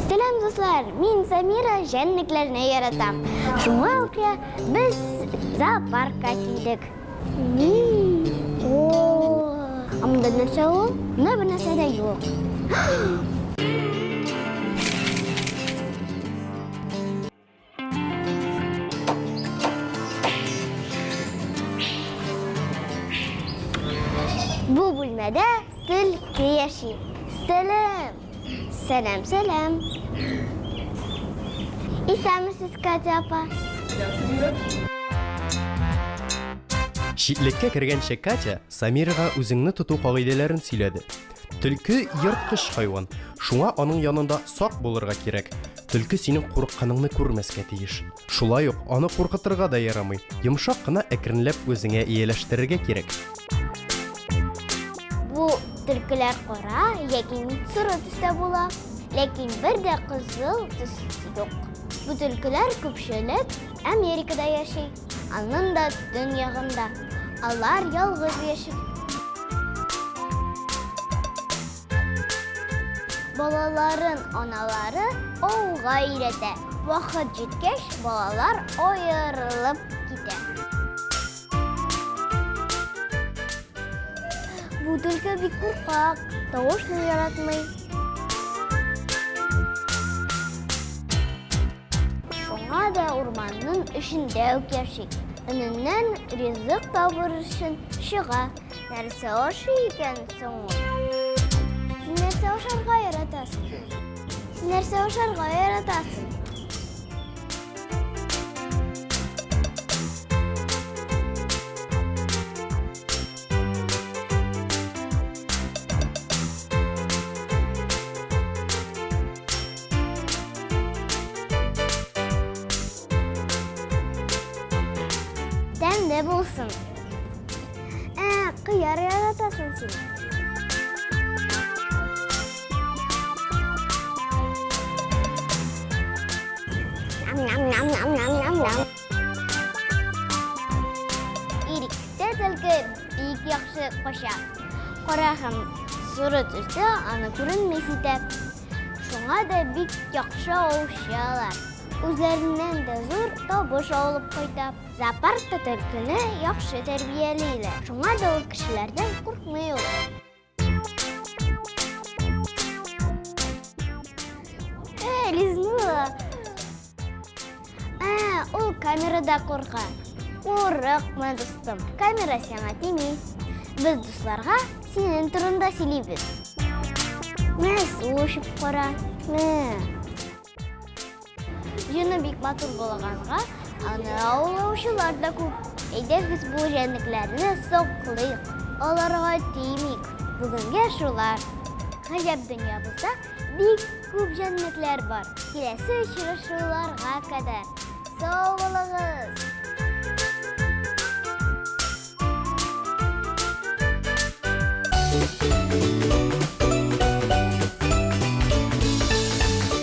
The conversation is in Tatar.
Selam dostlar, men Samira jannaklarni yaratam. Shunga o'xshash biz zooparkka keldik. Amda narsa u? Nima bir narsada yo'q. Bu bo'lmada tulki yashaydi. Selam. Selam. Esamisiz Katya opa? Шитлekкә кергәнче Катя Самираға үзеңне тоту кагыйдәләрен сөйләде. Төлке йырткыч хайван, шуңа аның янында сак булырга кирәк. Төлке синең курыкканыңны күрмәскә тиеш. Шулай ук аны куркытырга да ярамый. Йомшак кына әкренләп үзеңә ияләштерергә кирәк. Bu tulkilar qora yoki sura tusda bo'la, lekin birda qizil tus yo'q. Bu tulkilar ko'pchilik Amerikada yashaydi, anında dünyagında. Allar yalg'iz yashaydi. Bolaların analari ovga iretadi. Vaqt jetkach bolalar ayrilib ketadi. Bu tulki bir qo'rqoq, tovushni yaratmaydi. Şuna da ormanın içinde yaşaydı. Önünden rızık tavır için çığa. Neresi oşuyken sonra. Neresi oşarga yaratasın. Neresi oşarga yaratasın. Ne bulsun? Kıyar yaratasın sen. Nam. İrikte tilki büyük yaxşı koşar. Qoraqım surut üstü ana görünmeside. Şuna da büyük yaxşı oğuşalar. O'zlaridan da zo'r tobush olib qo'yib, zooparkda tulkini yaxshi tarbiyalaydilar. Shunga da u kishilardan qo'rqmaydi. Liznula. U kamerada qo'rqadi. Qo'rqma do'stim. Kamera senga tegmaydi. Biz do'stlarga sening turunda silaymiz. Mes o'shib qora. Juni bek matur bo'lganға, аны аулаушылар да көп. Әйдәгез biz bu jannaklarni soqlayıq. Onlarga тимик. Бүгінге шулар. Ғажап dünyamızda бик көп jannaklar бар. Келесі uchrashuvlarga qadar sog' bo'lingіз.